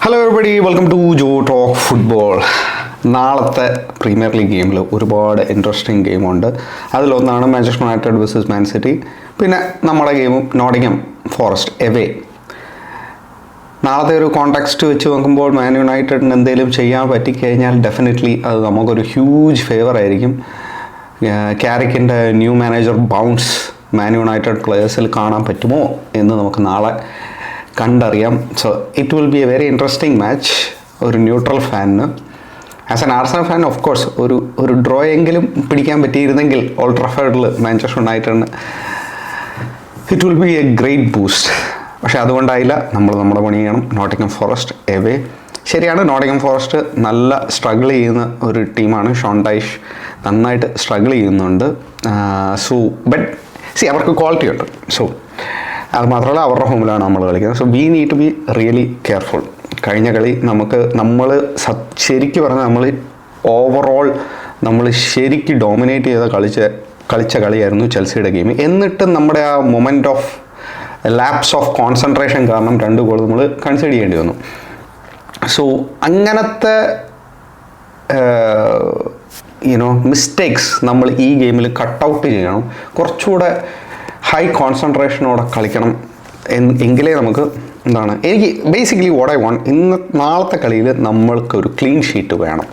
Hello everybody, welcome to Jo talk football. നാളത്തെ premier league ഗെയിമിൽ ഒരുപാട് ഇൻട്രസ്റ്റിംഗ് ഗെയിമുണ്ട്. അതിലൊന്നാണ് Manchester United versus Man City. പിന്നെ നമ്മുടെ ഗെയിമും നോട്ടിംഗ്ഹാം ഫോറസ്റ്റ് എവേ. നാളത്തെ ഒരു കോണ്ടെക്സ്റ്റ് വെച്ച് നോക്കുമ്പോൾ മാൻ യുണൈറ്റഡിന് എന്തെങ്കിലും ചെയ്യാൻ പറ്റിക്കഴിഞ്ഞാൽ ഡെഫിനറ്റ്ലി അത് നമുക്കൊരു ഹ്യൂജ് ഫേവർ ആയിരിക്കും. ക്യാരിക്കിൻ്റെ new manager bounce Man United പ്ലേയേഴ്സിൽ കാണാൻ പറ്റുമോ എന്ന് നമുക്ക് നാളെ കണ്ടറിയാം. So it will be a very interesting match ഒരു ന്യൂട്രൽ ഫാനിന്. As an Arsenal fan of course ഒരു ഡ്രോ എങ്കിലും പിടിക്കാൻ പറ്റിയിരുന്നെങ്കിൽ ഓൾഡ് ട്രാഫോർഡിൽ മാഞ്ചസ്റ്റർ യുണൈറ്റഡിന് it will be a great boost. പക്ഷേ അതുകൊണ്ടായില്ല. നമ്മുടെ പണി ചെയ്യണം. Nottingham Forest away. ശരിയാണ്, നോട്ടിംഗ്ഹാം ഫോറസ്റ്റ് നല്ല സ്ട്രഗിൾ ചെയ്യുന്ന ഒരു ടീമാണ്. ഷോൺ ഡൈഷ് നന്നായിട്ട് സ്ട്രഗിൾ ചെയ്യുന്നുണ്ട്. ബട്ട് അവർക്ക് ക്വാളിറ്റി ഉണ്ട്. അത് മാത്രമല്ല അവരുടെ ഹോമിലാണ് നമ്മൾ കളിക്കുന്നത്. So we need to be really careful. കഴിഞ്ഞ കളി നമ്മൾ ശരിക്കും പറഞ്ഞാൽ നമ്മൾ ഓവറോൾ ശരിക്ക് ഡോമിനേറ്റ് ചെയ്ത് കളിച്ച കളിയായിരുന്നു ചെൽസിയുടെ ഗെയിം. എന്നിട്ടും നമ്മുടെ ആ moment of lapse of concentration കാരണം 2 ഗോൾ നമ്മൾ കൺസിഡർ ചെയ്യേണ്ടി വന്നു. സോ അങ്ങനത്തെ മിസ്റ്റേക്സ് നമ്മൾ ഈ ഗെയിമിൽ കട്ട് ഔട്ട് ചെയ്യണം. കുറച്ചുകൂടെ ഹൈ കോൺസെൻട്രേഷനോടെ കളിക്കണം. എങ്കിലേ നമുക്ക് എനിക്ക് ബേസിക്കലി വാട്ട് ഐ വാണ്ട് നാളത്തെ കളിയിൽ നമ്മൾക്കൊരു ക്ലീൻ ഷീറ്റ് വേണം.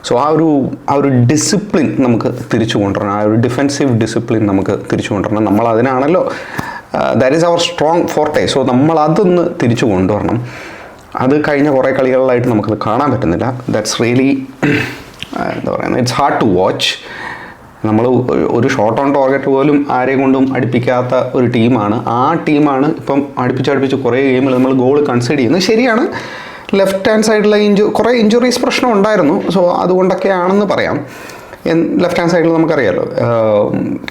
സോ ആ ഒരു ഡിസിപ്ലിൻ നമുക്ക് തിരിച്ചു കൊണ്ടുവരണം. ആ ഒരു ഡിഫെൻസീവ് ഡിസിപ്ലിൻ നമുക്ക് തിരിച്ചു കൊണ്ടുവരണം. നമ്മൾ അതിനാണല്ലോ, that is our strong forte. So നമ്മളതൊന്ന് തിരിച്ചു കൊണ്ടുവരണം. അത് കഴിഞ്ഞ കുറേ കളികളിലായിട്ട് നമുക്കത് കാണാൻ പറ്റുന്നില്ല. That's really it's hard to watch. നമ്മൾ ഒരു ഷോട്ട് ഓൺ ടാർഗറ്റ് പോലും ആരെയും കൊണ്ടും അടുപ്പിക്കാത്ത ഒരു ടീമാണ്. ആ ടീമാണ് ഇപ്പം അടുപ്പിച്ച് കുറേ ഗെയിമിൽ നമ്മൾ ഗോൾ കൺസിഡർ ചെയ്യുന്നത്. ശരിയാണ്, ലെഫ്റ്റ് ഹാൻഡ് സൈഡിലെ കുറേ ഇഞ്ചുറീസ് പ്രശ്നം ഉണ്ടായിരുന്നു. സോ അതുകൊണ്ടൊക്കെയാണെന്ന് പറയാം. ലെഫ്റ്റ് ഹാൻഡ് സൈഡിൽ നമുക്കറിയാമല്ലോ,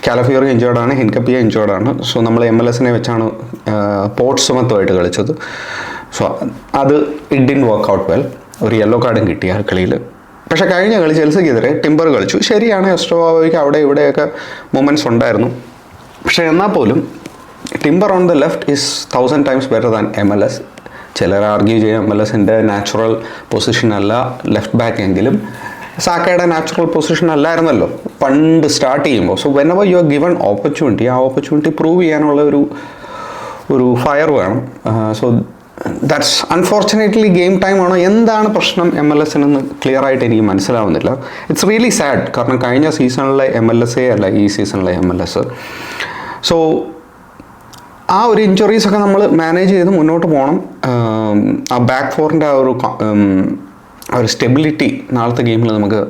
കാലഫിയോറി ഇഞ്ചേർഡാണ്, ഹിൻകപ്പിയ ഇഞ്ചേർഡാണ്. സോ നമ്മൾ MLS വെച്ചാണ് പോർട്സ്മത്തുമായിട്ട് കളിച്ചത്. സോ അത് it didn't work out well. ഒരു യെല്ലോ കാർഡും കിട്ടി ആ കളിയിൽ. പക്ഷേ കഴിഞ്ഞ കളി ചെൽസിക്കെതിരെ ടിംബർ കളിച്ചു. ശരിയാണ്, എസ്ട്രോവോയ്ക്ക് അവിടെ ഇവിടെയൊക്കെ മൊമെൻറ്റ്സ് ഉണ്ടായിരുന്നു. പക്ഷേ എന്നാൽ പോലും timber on the left is 1000 times better than MLS. ചിലർ ആർഗ്യൂ ചെയ്യും MLS-ൻ്റെ നാച്ചുറൽ പൊസിഷൻ അല്ല ലെഫ്റ്റ് ബാക്ക് എങ്കിലും സാക്കയുടെ നാച്ചുറൽ പൊസിഷൻ അല്ലായിരുന്നല്ലോ പണ്ട് സ്റ്റാർട്ട് ചെയ്യുമ്പോൾ. So whenever you are given opportunity, ആ ഓപ്പർച്യൂണിറ്റി പ്രൂവ് ചെയ്യാനുള്ള ഒരു ഫയർ വേണം. So that's unfortunately game time ആണോ എന്താണ് പ്രശ്നം MLS-നെന്ന് ക്ലിയർ ആയിട്ട് എനിക്ക് മനസ്സിലാവുന്നില്ല. It's really sad. കാരണം കഴിഞ്ഞ സീസണിലെ MLS അല്ല ഈ സീസണിലെ MLS. സോ ആ ഒരു ഇഞ്ചുറീസൊക്കെ നമ്മൾ മാനേജ് ചെയ്ത് മുന്നോട്ട് പോകണം. ആ ബാക്ക് ഫോറിൻ്റെ ആ ഒരു സ്റ്റെബിലിറ്റി നാളത്തെ ഗെയിമിൽ നമുക്ക്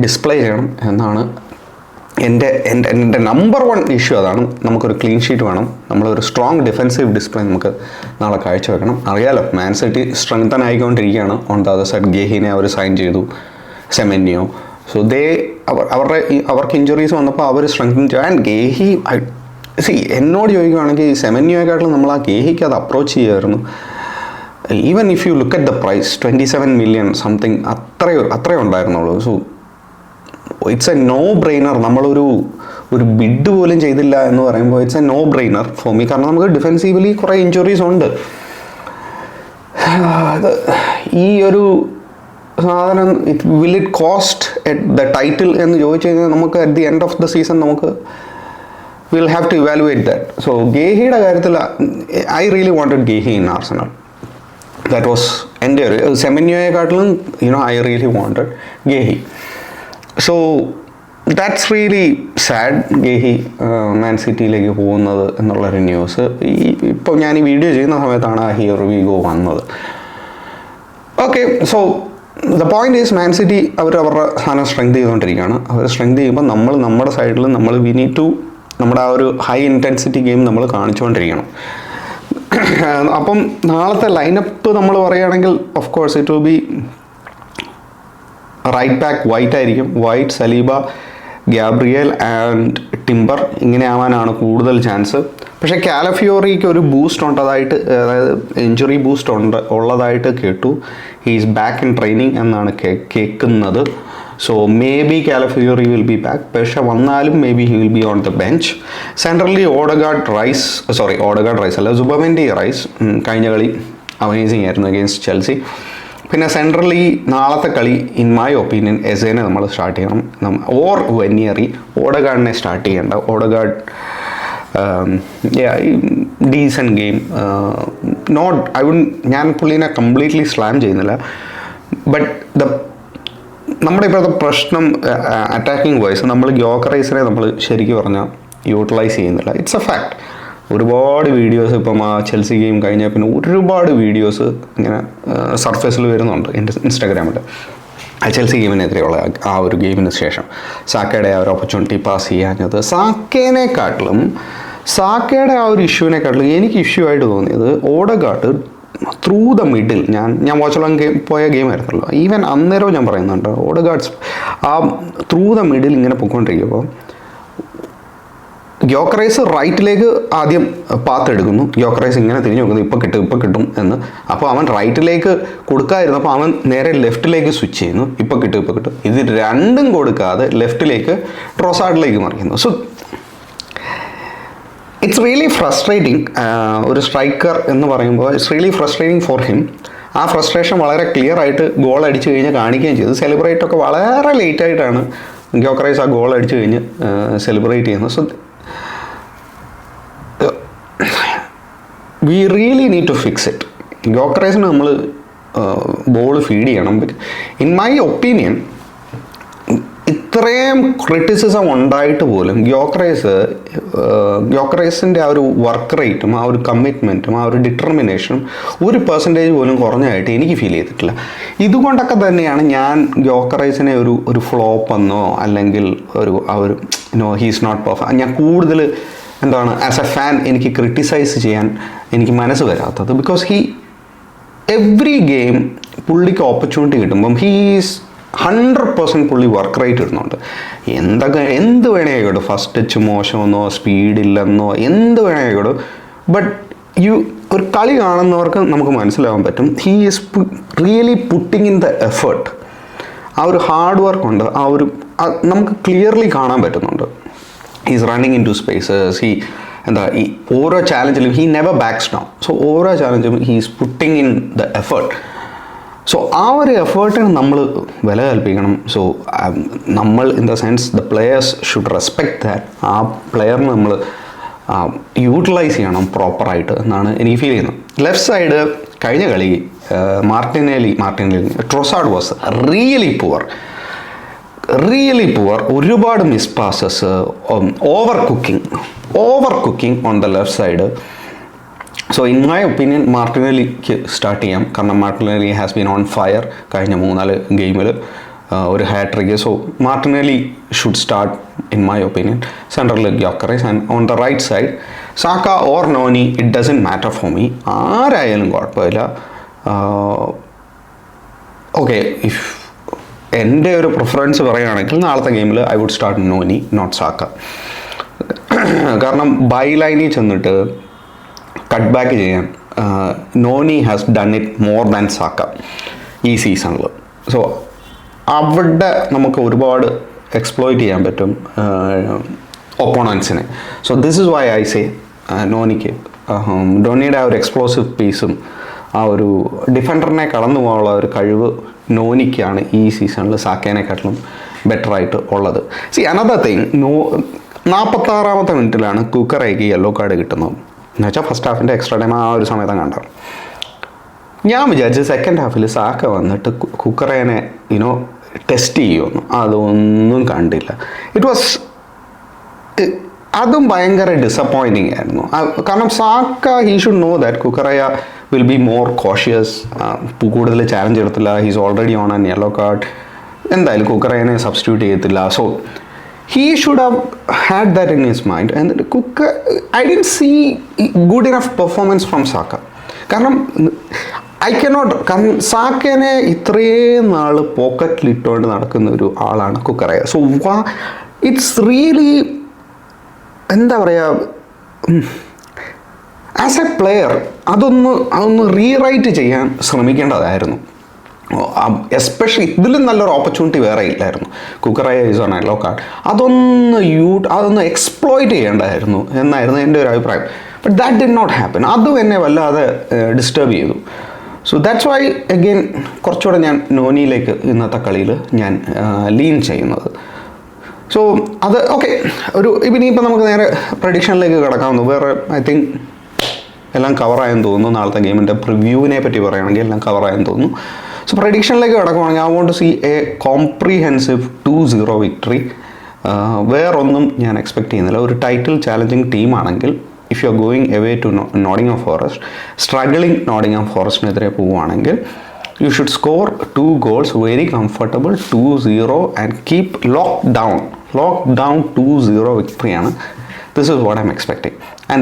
ഡിസ്പ്ലേ ചെയ്യണം എന്നാണ് എൻ്റെ നമ്പർ 1 ഇഷ്യൂ. അതാണ്. നമുക്കൊരു ക്ലീൻ ഷീറ്റ് വേണം. നമ്മളൊരു സ്ട്രോങ് ഡിഫെൻസീവ് ഡിസ്പ്ലേ നമുക്ക് നാളെ കാഴ്ചവെക്കണം. അറിയാലോ, മാൻ സിറ്റി സ്ട്രെങ്തൻ ആയിക്കൊണ്ടിരിക്കുകയാണ്. ഓൺ ദ അതർ സൈഡ് ഗേഹിനെ അവർ സൈൻ ചെയ്തു, സെമെന്യോ. സോ അവർക്ക് ഇഞ്ചുറീസ് വന്നപ്പോൾ അവർ സ്ട്രെങ്തൻ ചെയ്തു. ആൻഡ് ഗേഹി എന്നോട് ചോദിക്കുകയാണെങ്കിൽ സെമെന്യോയെക്കാട്ടിലും നമ്മൾ ആ ഗേഹിക്ക് അത് അപ്രോച്ച് ചെയ്യുമായിരുന്നു. Even if you look at the price 27 million something അത്രയേ ഉണ്ടായിരുന്നുള്ളൂ. So it's a no brainer. നമ്മളൊരു ബിഡ് പോലും ചെയ്തില്ല എന്ന് പറയുമ്പോൾ it's a no brainer for me. കാരണം നമുക്ക് ഡിഫെൻസീവലി കുറേ ഇഞ്ചുറീസ് ഉണ്ട്. ഈ ഒരു സാധനം will it cost at the title എന്ന് ചോദിച്ചു കഴിഞ്ഞാൽ നമുക്ക് at the end of the season നമുക്ക് will have to evaluate that. So ഗേഹിയുടെ കാര്യത്തിൽ I really wanted ഗേഹി in Arsenal. That was എൻ്റെ ഒരു സെമെന്യോയെക്കാട്ടിലും I really wanted Gehi. So that's really sad. Gehi Man സിറ്റിയിലേക്ക് പോകുന്നത് എന്നുള്ളൊരു ന്യൂസ് ഇപ്പോൾ ഞാൻ ഈ വീഡിയോ ചെയ്യുന്ന സമയത്താണ് ആ ഹിയർ വി ഗോ വന്നത്. Okay, so the point is Man City അവരുടെ സാധനം സ്ട്രെങ്ത് ചെയ്തുകൊണ്ടിരിക്കുകയാണ്. അവർ സ്ട്രെങ്ത് ചെയ്യുമ്പോൾ നമ്മുടെ സൈഡിൽ വി നീഡ് ടു നമ്മുടെ ആ ഒരു ഹൈ ഇൻറ്റൻസിറ്റി ഗെയിം നമ്മൾ കാണിച്ചുകൊണ്ടിരിക്കണം. അപ്പം നാളത്തെ ലൈനപ്പ് നമ്മൾ പറയുകയാണെങ്കിൽ of course it will be right back White ആയിരിക്കും. White, Saliba, Gabriel and Timber ഇങ്ങനെ ആവാനാണ് കൂടുതൽ ചാൻസ്. പക്ഷേ കാലഫിയോറിക്ക് ഒരു ബൂസ്റ്റ് ഉള്ളതായിട്ട്, അതായത് ഇഞ്ചുറി ബൂസ്റ്റ് ഉള്ളതായിട്ട് കേട്ടു. He is back in training എന്നാണ് കേൾക്കുന്നത്. So maybe Calafiori will be back. പക്ഷേ വന്നാലും maybe he will be on the bench. Centrally Odegaard Rice അല്ല, സുബമെൻഡി റൈസ് കഴിഞ്ഞ കളി അമേസിങ് ആയിരുന്നു അഗെയിൻസ്റ്റ് ചെൽസി. പിന്നെ സെൻട്രലി നാളത്തെ കളി ഇൻ മൈ ഒപ്പീനിയൻ എസേനെ നമ്മൾ സ്റ്റാർട്ട് ചെയ്യണം, ഓർ വെനിയറി. ഓഡഗാർഡിനെ സ്റ്റാർട്ട് ചെയ്യേണ്ട. ഓഡഗാർഡ് ഡീസൻറ്റ് ഗെയിം, നോട്ട് ഞാൻ പുള്ളീനെ കംപ്ലീറ്റ്ലി സ്ലാം ചെയ്യുന്നില്ല. ബട്ട് നമ്മുടെ ഇപ്പോഴത്തെ പ്രശ്നം അറ്റാക്കിംഗ് വൈസ് നമ്മൾ ഗ്യോക്കറൈസിനെ നമ്മൾ ശരിക്കും പറഞ്ഞാൽ യൂട്ടിലൈസ് ചെയ്യുന്നില്ല. It's A fact. ഒരുപാട് വീഡിയോസ് ഇപ്പം ആ ചെൽസി ഗെയിം കഴിഞ്ഞാൽ പിന്നെ ഒരുപാട് വീഡിയോസ് ഇങ്ങനെ സർഫേസിൽ വരുന്നുണ്ട് എൻ്റെ ഇൻസ്റ്റാഗ്രാമിൽ. ആ ചെൽസി ഗെയിമിനെതിരെയുള്ള ആ ഒരു ഗെയിമിന് ശേഷം സാക്കയുടെ ആ ഒരു ഓപ്പർച്യൂണിറ്റി പാസ് ചെയ്യാഞ്ഞത്, സാക്കയുടെ ആ ഒരു ഇഷ്യൂവിനെക്കാട്ടിലും എനിക്ക് ഇഷ്യൂ ആയിട്ട് തോന്നിയത് ഓഡഗാർഡ് ത്രൂ ദ മിഡിൽ. ഞാൻ വാച്ചോളം പോയ ഗെയിമായിരുന്നല്ലോ, ഈവൻ അന്നേരവും ഞാൻ പറയുന്നുണ്ട്, ഓഡഗാർഡ്സ് ആ ത്രൂ ദ മിഡിൽ ഇങ്ങനെ പൊയ്ക്കൊണ്ടിരിക്കുമ്പോൾ ഗ്യോക്കറൈസ് റൈറ്റിലേക്ക് ആദ്യം പാത്തെടുക്കുന്നു. ഗ്യോക്കറൈസ് ഇങ്ങനെ തിരിഞ്ഞു നോക്കുന്നു, ഇപ്പോൾ കിട്ടും എന്ന്. അപ്പോൾ അവൻ റൈറ്റിലേക്ക് കൊടുക്കാതിരുന്നപ്പോൾ അവൻ നേരെ ലെഫ്റ്റിലേക്ക് സ്വിച്ച് ചെയ്യുന്നു, ഇപ്പോൾ കിട്ടും. ഇത് രണ്ടും കൊടുക്കാതെ ലെഫ്റ്റിലേക്ക് ട്രോസാർഡിലേക്ക് മറിക്കുന്നു. So it's really frustrating. ഒരു സ്ട്രൈക്കർ എന്ന് പറയുമ്പോൾ it's really frustrating for him. ആ ഫ്രസ്ട്രേഷൻ വളരെ ക്ലിയർ ആയിട്ട് ഗോൾ അടിച്ചു കഴിഞ്ഞ് കാണിക്കുകയും ചെയ്തു. സെലിബ്രേറ്റ് ഒക്കെ വളരെ ലേറ്റായിട്ടാണ് ഗ്യോക്കറൈസ് ആ ഗോൾ അടിച്ചു കഴിഞ്ഞ് സെലിബ്രേറ്റ് ചെയ്യുന്നത്. So we really need to fix it. ഗ്യോക്കറൈസിന് നമ്മൾ ബോൾ ഫീഡ് ചെയ്യണം. ഇൻ മൈ ഒപ്പീനിയൻ ഇത്രയും ക്രിറ്റിസിസം ഉണ്ടായിട്ട് പോലും ഗ്യോക്കറൈസിൻ്റെ ആ ഒരു വർക്ക് റേറ്റും ആ ഒരു കമ്മിറ്റ്മെൻറ്റും ആ ഒരു ഡിറ്റർമിനേഷനും ഒരു പെർസെൻറ്റേജ് പോലും കുറഞ്ഞതായിട്ട് എനിക്ക് ഫീൽ ചെയ്തിട്ടില്ല. ഇതുകൊണ്ടൊക്കെ തന്നെയാണ് ഞാൻ ഗ്യോക്കറൈസിനെ ഒരു ഫ്ലോപ്പ് എന്നോ അല്ലെങ്കിൽ ഹീസ് നോട്ട് പെർഫെക്റ്റ്, ഞാൻ കൂടുതൽ ആസ് എ ഫാൻ എനിക്ക് ക്രിട്ടിസൈസ് ചെയ്യാൻ എനിക്ക് മനസ്സ് വരാത്തത്. ബിക്കോസ് എവ്രി ഗെയിം പുള്ളിക്ക് ഓപ്പർച്യൂണിറ്റി കിട്ടുമ്പം ഹീസ് 100% പുള്ളി വർക്ക് റേറ്റ് ഇടുന്നുണ്ട്. എന്ത് വേണേ ആയിക്കോട്ടെ, ഫസ്റ്റ് ടച്ച് മോശമെന്നോ സ്പീഡില്ലെന്നോ എന്ത് വേണേ ആയിക്കോട്ടെ, ബട്ട് ഒരു കളി കാണുന്നവർക്ക് നമുക്ക് മനസ്സിലാവാൻ പറ്റും he is really putting in the effort. ആ ഒരു ഹാർഡ് വർക്ക് ഉണ്ട്, നമുക്ക് ക്ലിയർലി കാണാൻ പറ്റുന്നുണ്ട്. He's running in to spaces, ഈ ഓരോ ചാലഞ്ചിലും he never backs down. So ഓരോ ചാലഞ്ചും he's putting in the effort. So ആ ഒരു എഫേർട്ടിന് നമ്മൾ വില കൽപ്പിക്കണം. സോ നമ്മൾ in the sense the players should respect that. ആ പ്ലെയറിന് നമ്മൾ യൂട്ടിലൈസ് ചെയ്യണം പ്രോപ്പറായിട്ട് എന്നാണ് എനിക്ക് ഫീൽ ചെയ്യുന്നത്. ലെഫ്റ്റ് സൈഡ് കഴിഞ്ഞ കളി Martinelli Trossard was really poor. ഒരുപാട് miss passes, over cooking on the left side. So in my opinion മാർട്ടിനേലിക്ക് സ്റ്റാർട്ട് ചെയ്യാം. കാരണം Martinelli has been on fire കഴിഞ്ഞ 3-4 ഗെയിമിൽ ഒരു hat trick. So Martinelli should start in my opinion. Central Gyokeres and on the right side Saka or Noni, it doesn't matter for me. ആരായാലും കുഴപ്പമില്ല. Okay, if എൻ്റെ ഒരു preference പറയുകയാണെങ്കിൽ നാളത്തെ ഗെയിമിൽ I would start Noni, not Saka. കാരണം ബൈ ലൈനിൽ ചെന്നിട്ട് കട്ട് ബാക്ക് ചെയ്യാൻ Noni has done it more than Saka ഈ സീസണിൽ. സോ അവിടെ നമുക്ക് ഒരുപാട് എക്സ്പ്ലോയിറ്റ് ചെയ്യാൻ പറ്റും ഒപ്പോണൻസിനെ. So this is why I say നോനിക്ക് ധോണിയുടെ ആ ഒരു എക്സ്പ്ലോസീവ് പീസും ആ ഒരു ഡിഫൻഡറിനെ കടന്നു പോകാനുള്ള ഒരു കഴിവ് നോനിക്കാണ് ഈ സീസണിൽ സാക്കേനെക്കാട്ടിലും ബെറ്ററായിട്ട് ഉള്ളത്. അനദർ തിങ്, 46ാമത്തെ മിനിറ്റിലാണ് കുക്കറയ്ക്ക് യെല്ലോ കാർഡ് കിട്ടുന്നത്. എന്നുവെച്ചാൽ ഫസ്റ്റ് ഹാഫിൻ്റെ എക്സ്ട്രാ ടൈം ആ ഒരു സമയത്ത് കണ്ടത്. ഞാൻ വിചാരിച്ചു സെക്കൻഡ് ഹാഫിൽ സാക്ക വന്നിട്ട് കുക്കറേനെ ടെസ്റ്റ് ചെയ്യുമെന്ന്. അതൊന്നും കണ്ടില്ല. അതും ഭയങ്കര ഡിസപ്പോയിൻറ്റിങ് ആയിരുന്നു. കാരണം Saka he should know that Cucurella will be more cautious. കൂടുതൽ ചാലഞ്ച് എടുത്തില്ല. He's already on an yellow card. എന്തായാലും കുക്കറേനെ സബ്സ്റ്റിറ്റ്യൂട്ട് ചെയ്യത്തില്ല. So he should have had that in his mind. And I didn't see good enough performance from Saka. കാരണം സാക്കേനെ ഇത്രയും നാൾ പോക്കറ്റിലിട്ടുകൊണ്ട് നടക്കുന്ന ഒരു ആളാണ് കുക്കറയ. സോ ഇറ്റ്സ് റിയലി എന്താ പറയുക, ആസ് എ പ്ലെയർ അതൊന്ന് റീറൈറ്റ് ചെയ്യാൻ ശ്രമിക്കേണ്ടതായിരുന്നു. എസ്പെഷ്യലി ഇതിലും നല്ലൊരു ഓപ്പർച്യൂണിറ്റി വേറെ ഇല്ലായിരുന്നു. Cucurella is on yellow card. അതൊന്ന് എക്സ്പ്ലോയിറ്റ് ചെയ്യേണ്ടതായിരുന്നു എന്നായിരുന്നു എൻ്റെ ഒരു അഭിപ്രായം. But that did not happen. അതും എന്നെ വല്ലാതെ ഡിസ്റ്റർബ് ചെയ്തു. സോ ദാറ്റ്സ് വൈ അഗെയിൻ കുറച്ചുകൂടെ ഞാൻ നോനിയിലേക്ക് ഇന്നത്തെ കളിയിൽ ഞാൻ ലീൻ ചെയ്യുന്നത്. സോ അത് ഓക്കെ. ഇനിയിപ്പോൾ നമുക്ക് നേരെ പ്രഡിക്ഷനിലേക്ക് കിടക്കാവുന്നു. വേറെ ഐ തിങ്ക് എല്ലാം കവറായെന്ന് തോന്നുന്നു. നാളത്തെ ഗെയിമിൻ്റെ പ്രിവ്യൂവിനെ പറ്റി പറയുകയാണെങ്കിൽ എല്ലാം കവറായെന്ന് തോന്നുന്നു. സോ പ്രഡിക്ഷനിലേക്ക് കിടക്കുവാണെങ്കിൽ I want to see a comprehensive 2-0 victory. വേറൊന്നും ഞാൻ എക്സ്പെക്ട് ചെയ്യുന്നില്ല. ഒരു ടൈറ്റിൽ ചാലഞ്ചിങ് ടീമാണെങ്കിൽ if you are going away to Nottingham Forest, struggling Nottingham ഫോറസ്റ്റിനെതിരെ പോവുകയാണെങ്കിൽ you should score 2 goals very comfortable 2-0 and keep locked down 2-0 victory ആണ്. This is what I'm expecting and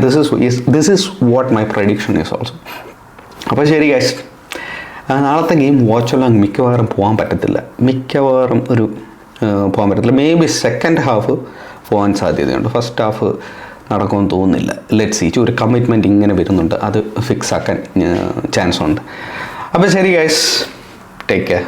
this is what my prediction is also. അപ്പോൾ ശരി guys, നാളത്തെ game വാച്ചെല്ലാം മിക്കവാറും പോകാൻ പറ്റത്തില്ല. May be second half പോകാൻ സാധ്യതയുണ്ട്. ഫസ്റ്റ് ഹാഫ് നടക്കുമെന്ന് തോന്നുന്നില്ല. Let's see. ഒരു കമ്മിറ്റ്മെൻറ്റ് ഇങ്ങനെ വരുന്നുണ്ട്, അത് ഫിക്സ് ആക്കാൻ ചാൻസ് ഉണ്ട്. അപ്പോൾ ശരി ഗൈസ്, ടേക്ക് കെയർ.